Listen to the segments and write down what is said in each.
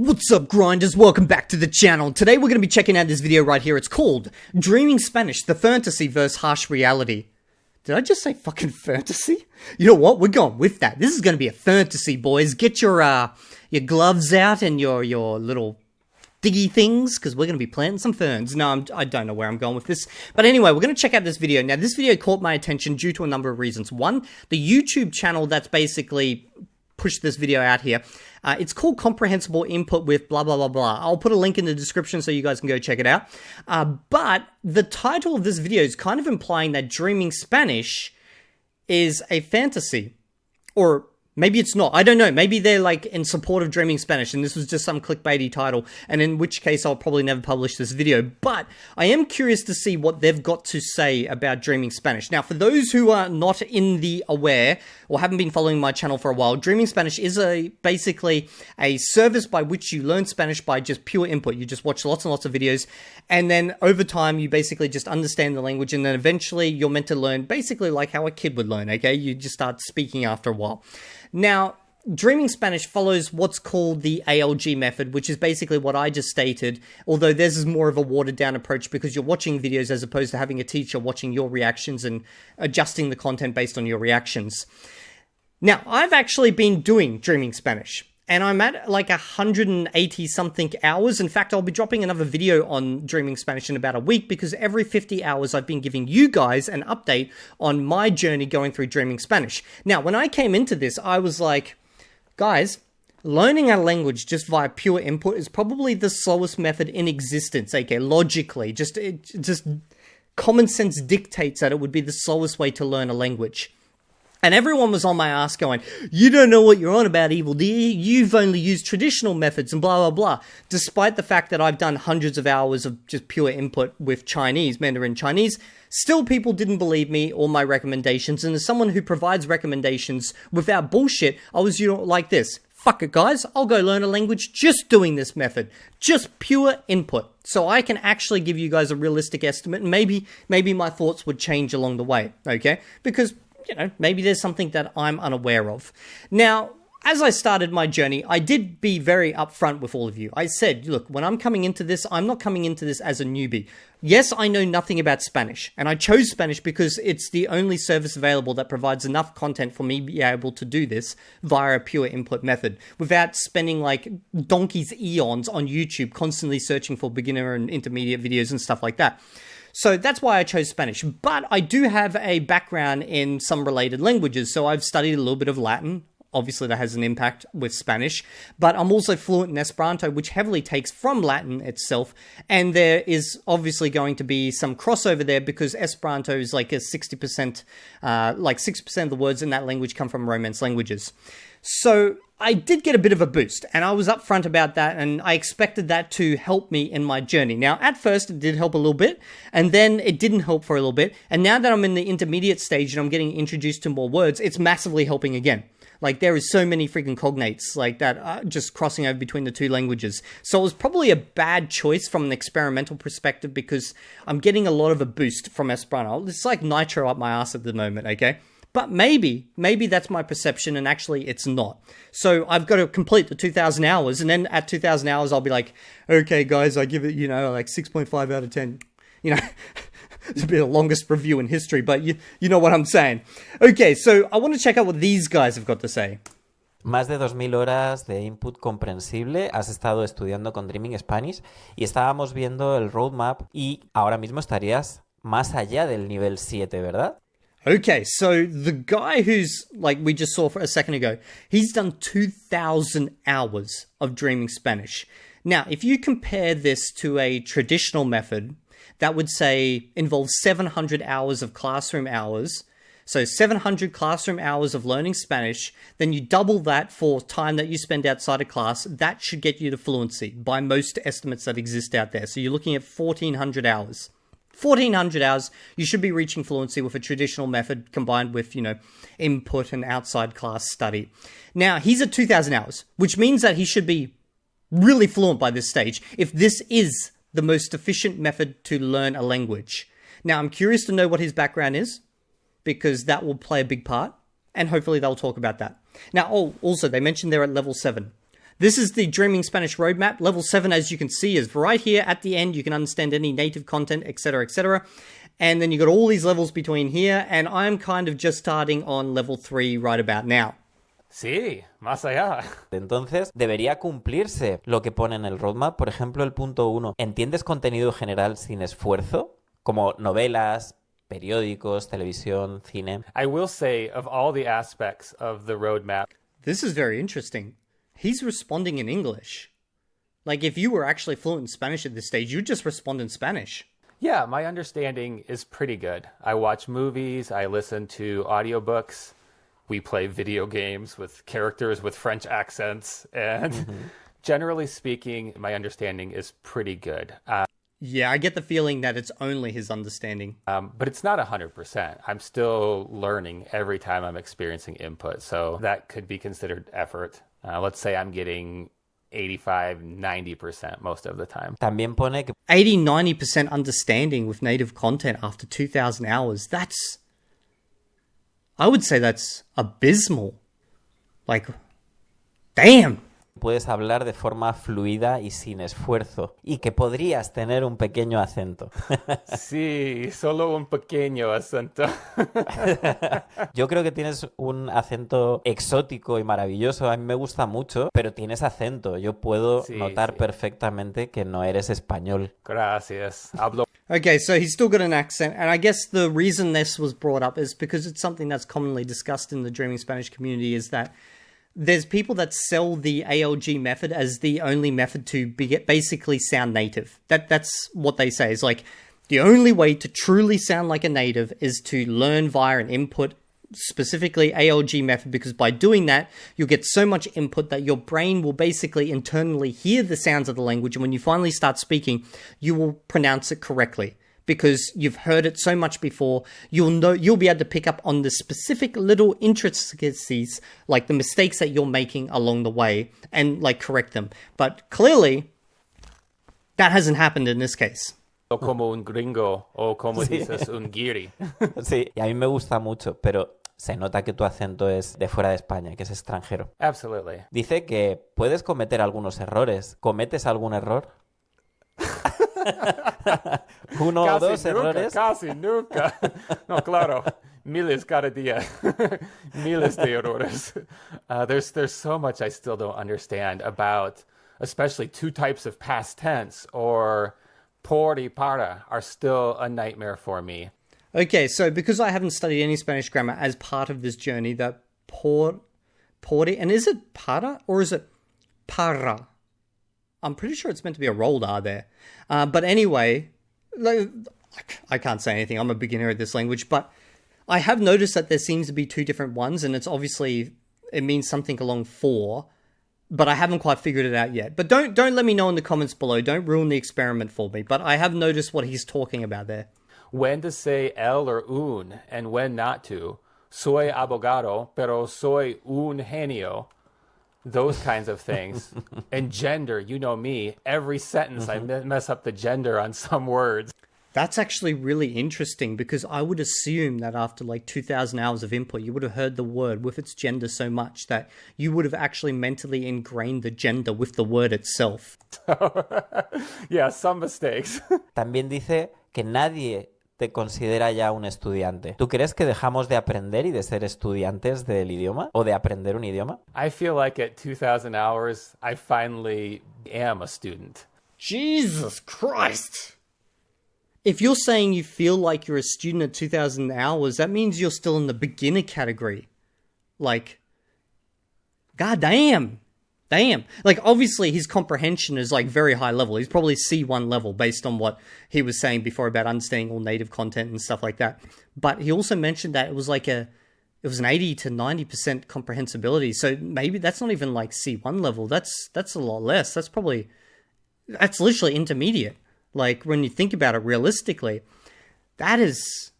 What's up, grinders? Welcome back to the channel. Today we're going to be checking out this video right here. It's called Dreaming Spanish, the Fantasy vs. Harsh Reality. Did I just say fucking fantasy? You know what? We're going with that. This is going to be a fantasy, boys. Get your gloves out and your little diggy things, because we're going to be planting some ferns. No, I don't know where I'm going with this. But anyway, we're going to check out this video. Now, this video caught my attention due to a number of reasons. One, the YouTube channel that's basically pushed this video out here. It's called Comprehensible Input with blah, blah, blah, blah. I'll put a link in the description so you guys can go check it out. But the title of this video is kind of implying that Dreaming Spanish is a fantasy. Or maybe it's not. I don't know. Maybe they're like in support of Dreaming Spanish and this was just some clickbaity title, and in which case I'll probably never publish this video. But I am curious to see what they've got to say about Dreaming Spanish. Now, for those who are not in the aware or haven't been following my channel for a while, Dreaming Spanish is basically a service by which you learn Spanish by just pure input. You just watch lots and lots of videos, and then over time you basically just understand the language, and then eventually you're meant to learn basically like how a kid would learn, okay? You just start speaking after a while. Now, Dreaming Spanish follows what's called the ALG method, which is basically what I just stated, although theirs is more of a watered-down approach because you're watching videos as opposed to having a teacher watching your reactions and adjusting the content based on your reactions. Now, I've actually been doing Dreaming Spanish, and I'm at like 180-something hours. In fact, I'll be dropping another video on Dreaming Spanish in about a week because every 50 hours I've been giving you guys an update on my journey going through Dreaming Spanish. Now, when I came into this, I was like, guys, learning a language just via pure input is probably the slowest method in existence, okay? Logically, just common sense dictates that it would be the slowest way to learn a language. And everyone was on my ass going, you don't know what you're on about, Evildea. You've only used traditional methods and blah, blah, blah. Despite the fact that I've done hundreds of hours of just pure input with Chinese, Mandarin Chinese, still people didn't believe me or my recommendations. And as someone who provides recommendations without bullshit, I was, like this. Fuck it, guys. I'll go learn a language just doing this method. Just pure input. So I can actually give you guys a realistic estimate. And maybe my thoughts would change along the way, okay? Because maybe there's something that I'm unaware of. Now, as I started my journey, I did be very upfront with all of you. I said, look, when I'm coming into this, I'm not coming into this as a newbie. Yes, I know nothing about Spanish, and I chose Spanish because it's the only service available that provides enough content for me to be able to do this via a pure input method without spending like donkey's eons on YouTube constantly searching for beginner and intermediate videos and stuff like that. So that's why I chose Spanish. But I do have a background in some related languages. So I've studied a little bit of Latin. Obviously, that has an impact with Spanish. But I'm also fluent in Esperanto, which heavily takes from Latin itself. And there is obviously going to be some crossover there because Esperanto is like a 60%, like 6% of the words in that language come from Romance languages. So I did get a bit of a boost, and I was upfront about that, and I expected that to help me in my journey. Now, at first, it did help a little bit, and then it didn't help for a little bit, and now that I'm in the intermediate stage and I'm getting introduced to more words, it's massively helping again. Like, there is so many freaking cognates like that just crossing over between the two languages. So it was probably a bad choice from an experimental perspective because I'm getting a lot of a boost from Esperanto. It's like nitro up my ass at the moment, okay? But maybe that's my perception, and actually it's not. So I've got to complete the 2,000 hours, and then at 2,000 hours, I'll be like, okay, guys, I give it, like 6.5 out of 10. It's been the longest review in history, but you know what I'm saying. Okay, so I want to check out what these guys have got to say. Más de 2.000 horas de input comprensible has estado estudiando con Dreaming Spanish y estábamos viendo el roadmap y ahora mismo estarías más allá del nivel 7, ¿verdad? Okay, so the guy who's, like we just saw for a second ago, he's done 2,000 hours of Dreaming Spanish. Now, if you compare this to a traditional method, that would say involves 700 hours of classroom hours. So 700 classroom hours of learning Spanish, then you double that for time that you spend outside of class. That should get you to fluency by most estimates that exist out there. So you're looking at 1,400 hours. 1,400 hours, you should be reaching fluency with a traditional method combined with, input and outside class study. Now, he's at 2,000 hours, which means that he should be really fluent by this stage if this is the most efficient method to learn a language. Now, I'm curious to know what his background is because that will play a big part, and hopefully they'll talk about that. Now, also, they mentioned they're at level 7. This is the Dreaming Spanish roadmap. Level 7, as you can see, is right here at the end. You can understand any native content, etc., etc. And then you got all these levels between here, and I'm kind of just starting on level 3 right about now. Sí, más allá. Entonces, debería cumplirse lo que pone en el roadmap. Por ejemplo, el punto 1. ¿Entiendes contenido general sin esfuerzo? Como novelas, periódicos, televisión, cine. I will say, of all the aspects of the roadmap, This is very interesting. He's responding in English. Like, if you were actually fluent in Spanish at this stage, you'd just respond in Spanish. yeah, my understanding is pretty good. I watch movies, I listen to audiobooks, we play video games with characters with French accents, and generally speaking, my understanding is pretty good. Yeah, I get the feeling that it's only his understanding. But it's not 100%. I'm still learning every time I'm experiencing input, so that could be considered effort. Let's say I'm getting 85, 90% most of the time. También pone que 80-90% understanding with native content after 2,000 hours. I would say that's abysmal. Like, damn. puedes hablar de forma fluida y sin esfuerzo, y que podrías tener un pequeño acento. Sí, solo un pequeño acento. Yo creo que tienes un acento exótico y maravilloso, a mí me gusta mucho, pero tienes acento. Yo puedo notar perfectamente que no eres español. Gracias. Hablo. Okay, so he's still got an accent, and I guess the reason this was brought up is because it's something that's commonly discussed in the Dreaming Spanish community, is that there's people that sell the ALG method as the only method to basically sound native. That's what they say. It's like, the only way to truly sound like a native is to learn via an input, specifically ALG method, because by doing that, you'll get so much input that your brain will basically internally hear the sounds of the language, and when you finally start speaking, you will pronounce it correctly. Because you've heard it so much before, you'll be able to pick up on the specific little intricacies, like the mistakes that you're making along the way, and like correct them. But clearly, that hasn't happened in this case. O como un gringo, o como dices, un guiri. Sí, y a mí me gusta mucho, pero se nota que tu acento es de fuera de España, que es extranjero. Absolutely. Dice que puedes cometer algunos errores. ¿Cometes algún error? Uno o dos errores. Casi nunca. No, claro. Miles cada día. Miles de errores. There's so much I still don't understand about, especially two types of past tense, or por y para are still a nightmare for me. Okay, so because I haven't studied any Spanish grammar as part of this journey, that por, and is it para or is it para? I'm pretty sure it's meant to be a rolled R there. But anyway, I can't say anything. I'm a beginner at this language, but I have noticed that there seems to be two different ones, and it's obviously, it means something along for, but I haven't quite figured it out yet. But don't let me know in the comments below. Don't ruin the experiment for me. But I have noticed what he's talking about there. When to say el or un, and when not to. Soy abogado, pero soy un genio. Those kinds of things. And gender, you know me. Every sentence I mess up the gender on some words. That's actually really interesting, because I would assume that after like 2,000 hours of input, you would have heard the word with its gender so much that you would have actually mentally ingrained the gender with the word itself. Yeah, some mistakes. También dice que nadie te considera ya un estudiante. ¿Tú crees que dejamos de aprender y de ser estudiantes del idioma? ¿O de aprender un idioma? I feel like at 2,000 hours, I finally am a student. Jesus Christ! If you're saying you feel like you're a student at 2,000 hours, that means you're still in the beginner category. Like, goddamn! Damn. Like, obviously, his comprehension is, like, very high level. He's probably C1 level based on what he was saying before about understanding all native content and stuff like that. But he also mentioned that it was like it was an 80 to 90% comprehensibility. So maybe that's not even, like, C1 level. That's a lot less. That's literally intermediate. Like, when you think about it realistically, that's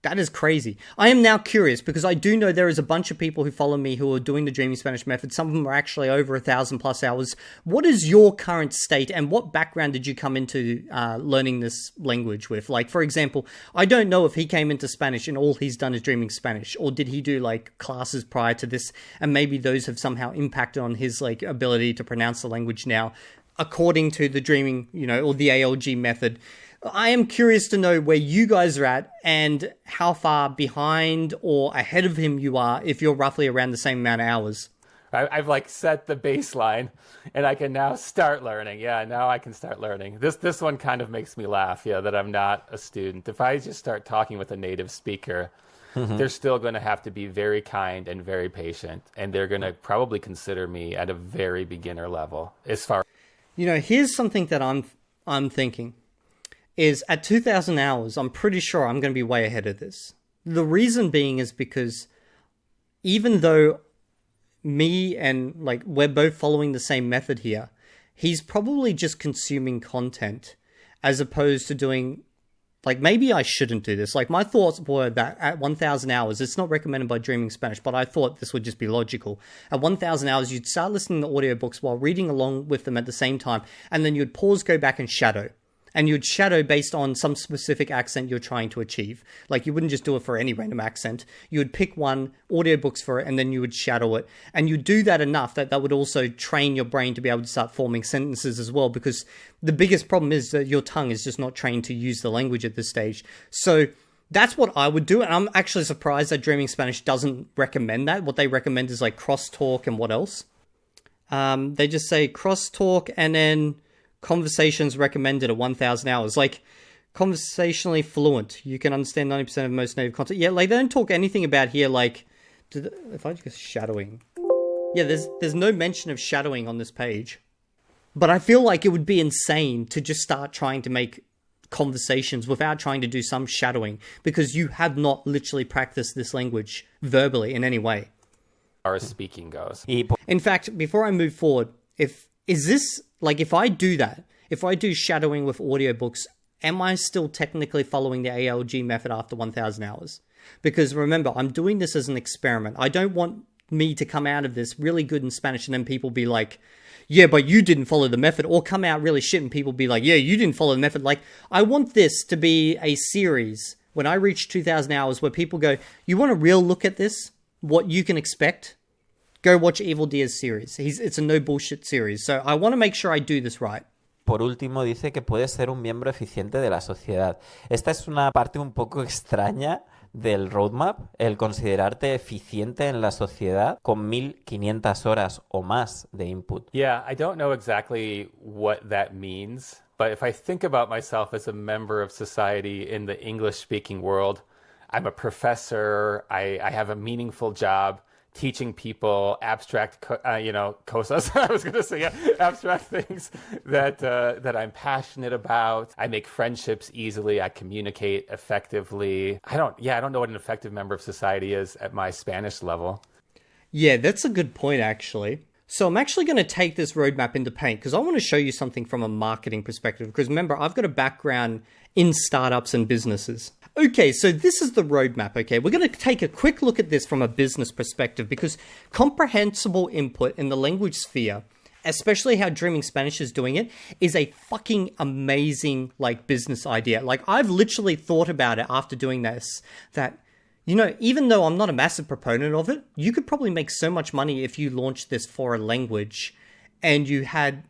That is crazy. I am now curious because I do know there is a bunch of people who follow me who are doing the Dreaming Spanish method. Some of them are actually over 1,000 plus hours. What is your current state and what background did you come into learning this language with? Like, for example, I don't know if he came into Spanish and all he's done is Dreaming Spanish, or did he do like classes prior to this and maybe those have somehow impacted on his like ability to pronounce the language now according to the Dreaming, or the ALG method. I am curious to know where you guys are at and how far behind or ahead of him you are if you're roughly around the same amount of hours. I've like set the baseline and I can now start learning. Yeah, now I can start learning. This one kind of makes me laugh, that I'm not a student. If I just start talking with a native speaker, they're still going to have to be very kind and very patient. And they're going to probably consider me at a very beginner level as far. Here's something that I'm thinking. Is at 2,000 hours, I'm pretty sure I'm going to be way ahead of this. The reason being is because even though me and we're both following the same method here, he's probably just consuming content as opposed to doing, maybe I shouldn't do this. My thoughts were that at 1,000 hours, it's not recommended by Dreaming Spanish, but I thought this would just be logical. At 1,000 hours, you'd start listening to audiobooks while reading along with them at the same time, and then you'd pause, go back and shadow. And you'd shadow based on some specific accent you're trying to achieve. You wouldn't just do it for any random accent. You would pick one, audiobooks for it, and then you would shadow it. And you'd do that enough that would also train your brain to be able to start forming sentences as well. Because the biggest problem is that your tongue is just not trained to use the language at this stage. So that's what I would do. And I'm actually surprised that Dreaming Spanish doesn't recommend that. What they recommend is crosstalk and what else? They just say crosstalk and then conversations recommended at 1,000 hours. Conversationally fluent. You can understand 90% of most native content. Yeah, they don't talk anything about here, if I just shadowing. Yeah, there's no mention of shadowing on this page. But I feel like it would be insane to just start trying to make conversations without trying to do some shadowing because you have not literally practiced this language verbally in any way. As far as speaking goes. In fact, before I move forward, if I do that, if I do shadowing with audiobooks, am I still technically following the ALG method after 1,000 hours? Because remember, I'm doing this as an experiment. I don't want me to come out of this really good in Spanish and then people be like, yeah, but you didn't follow the method, or come out really shit and people be like, yeah, you didn't follow the method. I want this to be a series when I reach 2,000 hours where people go, you want a real look at this? What you can expect? Go watch Evildea's series. It's a no bullshit series. So I want to make sure I do this right. Por último, dice que puedes ser un miembro eficiente de la sociedad. Esta es una parte un poco extraña del roadmap, el considerarte eficiente en la sociedad con 1,500 horas o más de input. Yeah, I don't know exactly what that means, but if I think about myself as a member of society in the English-speaking world, I'm a professor, I have a meaningful job, teaching people abstract, cosas. I was going to say abstract things that I'm passionate about. I make friendships easily. I communicate effectively. I don't know what an effective member of society is at my Spanish level. Yeah, that's a good point, actually. So I'm actually going to take this roadmap into Paint because I want to show you something from a marketing perspective. Because remember, I've got a background in startups and businesses. Okay, so this is the roadmap, okay? We're going to take a quick look at this from a business perspective because comprehensible input in the language sphere, especially how Dreaming Spanish is doing it, is a fucking amazing, business idea. I've literally thought about it after doing this, that, even though I'm not a massive proponent of it, you could probably make so much money if you launched this for a language and you had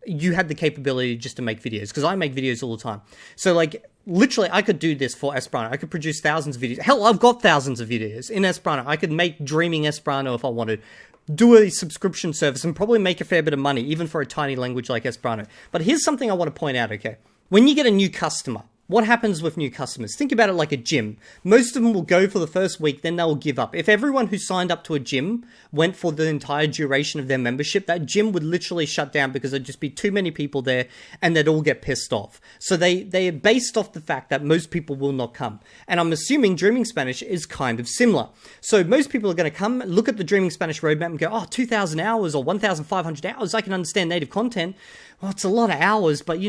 the capability just to make videos, because I make videos all the time. So literally I could do this for Esperanto. I could produce thousands of videos. Hell, I've got thousands of videos in Esperanto. I could make Dreaming Esperanto if I wanted, do a subscription service and probably make a fair bit of money, even for a tiny language like Esperanto. But here's something I want to point out, okay? When you get a new customer, what happens with new customers? Think about it like a gym. Most of them will go for the first week, then they'll give up. If everyone who signed up to a gym went for the entire duration of their membership, that gym would literally shut down because there'd just be too many people there and they'd all get pissed off. So they are based off the fact that most people will not come. And I'm assuming Dreaming Spanish is kind of similar. So most people are going to come, look at the Dreaming Spanish roadmap and go, 2,000 hours or 1,500 hours, I can understand native content. Well, it's a lot of hours, but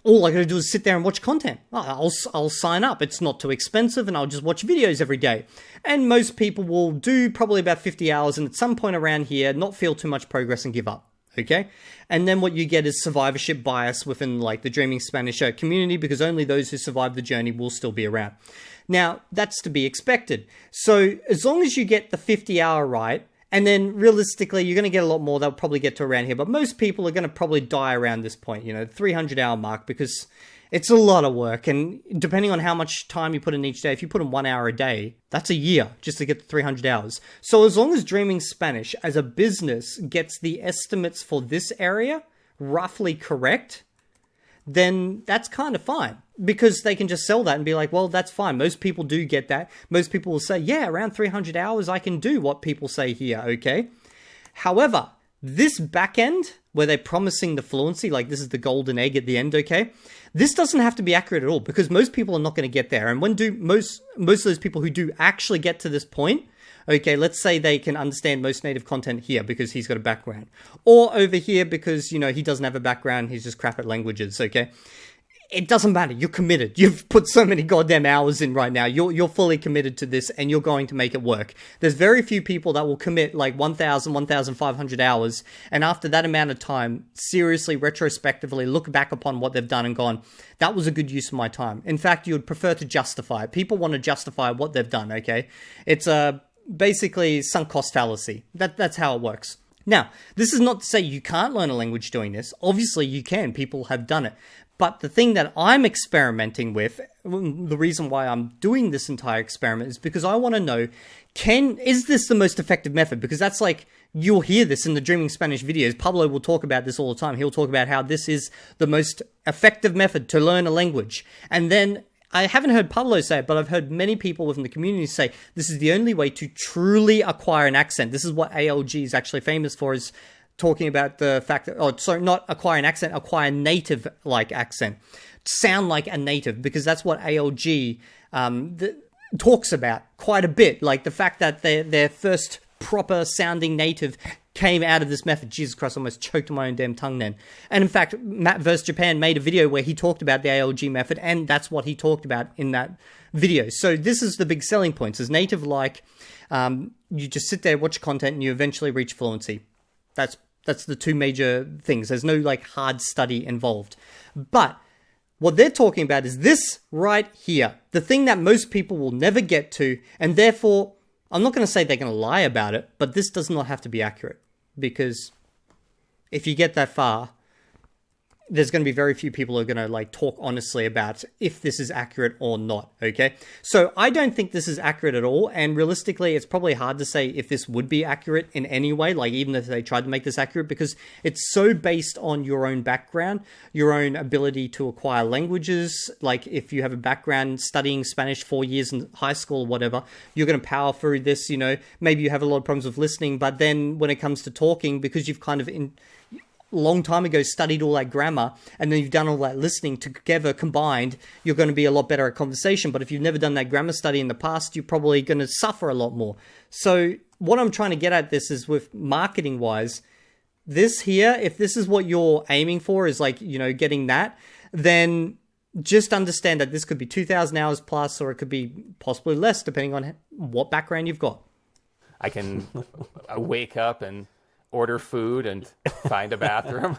all I gotta do is sit there and watch content. I'll sign up. It's not too expensive and I'll just watch videos every day. And most people will do probably about 50 hours and at some point around here, not feel too much progress and give up. Okay? And then what you get is survivorship bias within like the Dreaming Spanish community, because only those who survive the journey will still be around. Now, that's to be expected. So as long as you get the 50-hour right, and then realistically, you're going to get a lot more. They'll probably get to around here. But most people are going to probably die around this point, 300-hour mark, because it's a lot of work. And depending on how much time you put in each day, if you put in 1 hour a day, that's a year just to get to 300 hours. So as long as Dreaming Spanish as a business gets the estimates for this area roughly correct, then that's kind of fine, because they can just sell that and be like, well, that's fine. Most people do get that. Most people will say, yeah, around 300 hours, I can do what people say here, okay? However, this back end, where they're promising the fluency, like this is the golden egg at the end, okay? This doesn't have to be accurate at all, because most people are not going to get there. And when do most of those people who do actually get to this point, okay, let's say they can understand most native content here because he's got a background. Or over here because, he doesn't have a background, he's just crap at languages, okay? It doesn't matter, you're committed. You've put so many goddamn hours in right now. You're fully committed to this and you're going to make it work. There's very few people that will commit like 1,000, 1,500 hours, and after that amount of time, seriously, retrospectively, look back upon what they've done and gone, that was a good use of my time. In fact, you would prefer to justify it. People want to justify what they've done, okay? It's basically sunk cost fallacy. That's how it works. Now, this is not to say you can't learn a language doing this. Obviously you can. People have done it. But the thing that I'm experimenting with, the reason why I'm doing this entire experiment is because I want to know, is this the most effective method? Because that's like, you'll hear this in the Dreaming Spanish videos. Pablo will talk about this all the time. He'll talk about how this is the most effective method to learn a language. And then I haven't heard Pablo say it, but I've heard many people within the community say this is the only way to truly acquire an accent. This is what ALG is actually famous for, is talking about the fact that, not acquire an accent, acquire native-like accent. Sound like a native, because that's what ALG talks about quite a bit. Like the fact that their first proper sounding native came out of this method. Jesus Christ, I almost choked on my own damn tongue then. And in fact, Matt vs. Japan made a video where he talked about the ALG method, and that's what he talked about in that video. So this is the big selling points, is native-like. You just sit there, watch content, and you eventually reach fluency. That's the two major things. There's no like hard study involved. But what they're talking about is this right here, the thing that most people will never get to, and therefore, I'm not going to say they're going to lie about it, but this does not have to be accurate, because if you get that far, there's going to be very few people who are going to like talk honestly about if this is accurate or not, okay? So I don't think this is accurate at all, and realistically, it's probably hard to say if this would be accurate in any way, like even if they tried to make this accurate, because it's so based on your own background, your own ability to acquire languages. Like if you have a background studying Spanish 4 years in high school or whatever, you're going to power through this, maybe you have a lot of problems with listening, but then when it comes to talking, because you've kind of long time ago studied all that grammar, and then you've done all that listening together combined, you're going to be a lot better at conversation. But if you've never done that grammar study in the past, you're probably going to suffer a lot more. So what I'm trying to get at this is, with marketing wise, this here, if this is what you're aiming for, is like, getting that, then just understand that this could be 2,000 hours plus, or it could be possibly less, depending on what background you've got. I can wake up and order food and find a bathroom.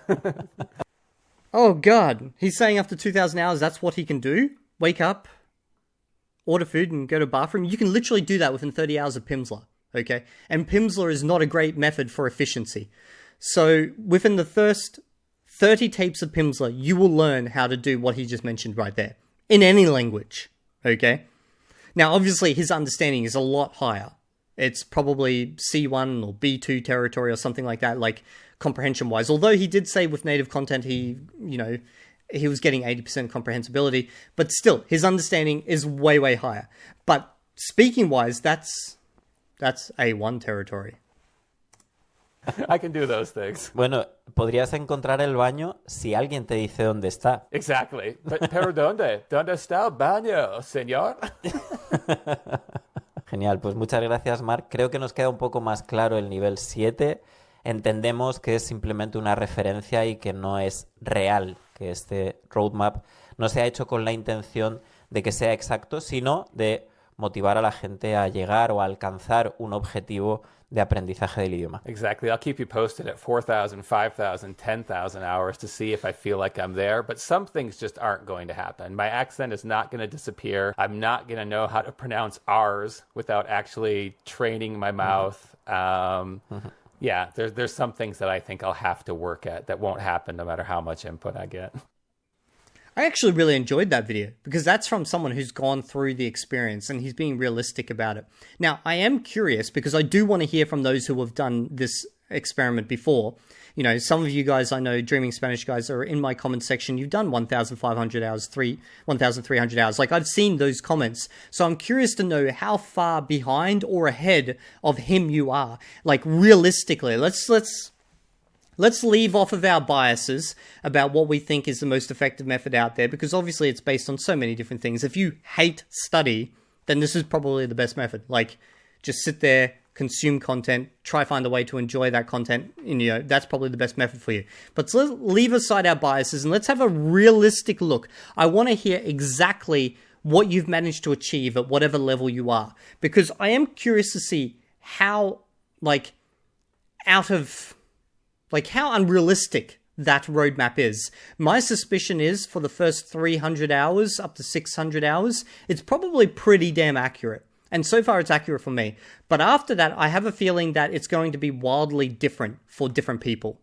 Oh God, he's saying after 2,000 hours, that's what he can do? Wake up, order food, and go to a bathroom? You can literally do that within 30 hours of Pimsleur, okay? And Pimsleur is not a great method for efficiency. So within the first 30 tapes of Pimsleur, you will learn how to do what he just mentioned right there, in any language, okay? Now, obviously, his understanding is a lot higher. It's probably C1 or B2 territory or something like that, like comprehension-wise. Although he did say with native content, he was getting 80% comprehensibility, but still, his understanding is way, way higher. But speaking-wise, that's A1 territory. I can do those things. Bueno, podrías encontrar el baño si alguien te dice dónde está. Exactly. Pero ¿dónde? ¿Dónde está el baño, señor? Genial, pues muchas gracias, Marc. Creo que nos queda un poco más claro el nivel 7. Entendemos que es simplemente una referencia y que no es real que este roadmap no se ha hecho con la intención de que sea exacto, sino de motivar a la gente a llegar o a alcanzar un objetivo de aprendizaje del idioma. Exactly. I'll keep you posted at 4,000, 5,000, 10,000 hours to see if I feel like I'm there. But some things just aren't going to happen. My accent is not going to disappear. I'm not going to know how to pronounce R's without actually training my mouth. Yeah, there's some things that I think I'll have to work at that won't happen no matter how much input I get. I actually really enjoyed that video because that's from someone who's gone through the experience and he's being realistic about it. Now, I am curious because I do want to hear from those who have done this experiment before. You know, some of you guys I know, Dreaming Spanish guys, are in my comment section. You've done 1,500 hours, 1,300 hours. Like, I've seen those comments. So I'm curious to know how far behind or ahead of him you are. Like, realistically, let's leave off of our biases about what we think is the most effective method out there, because obviously it's based on so many different things. If you hate study, then this is probably the best method. Like, just sit there, consume content, try find a way to enjoy that content, and, you know, that's probably the best method for you. But let's leave aside our biases and let's have a realistic look. I want to hear exactly what you've managed to achieve at whatever level you are, because I am curious to see how, how unrealistic that roadmap is. My suspicion is for the first 300 hours up to 600 hours, it's probably pretty damn accurate. And so far it's accurate for me. But after that, I have a feeling that it's going to be wildly different for different people.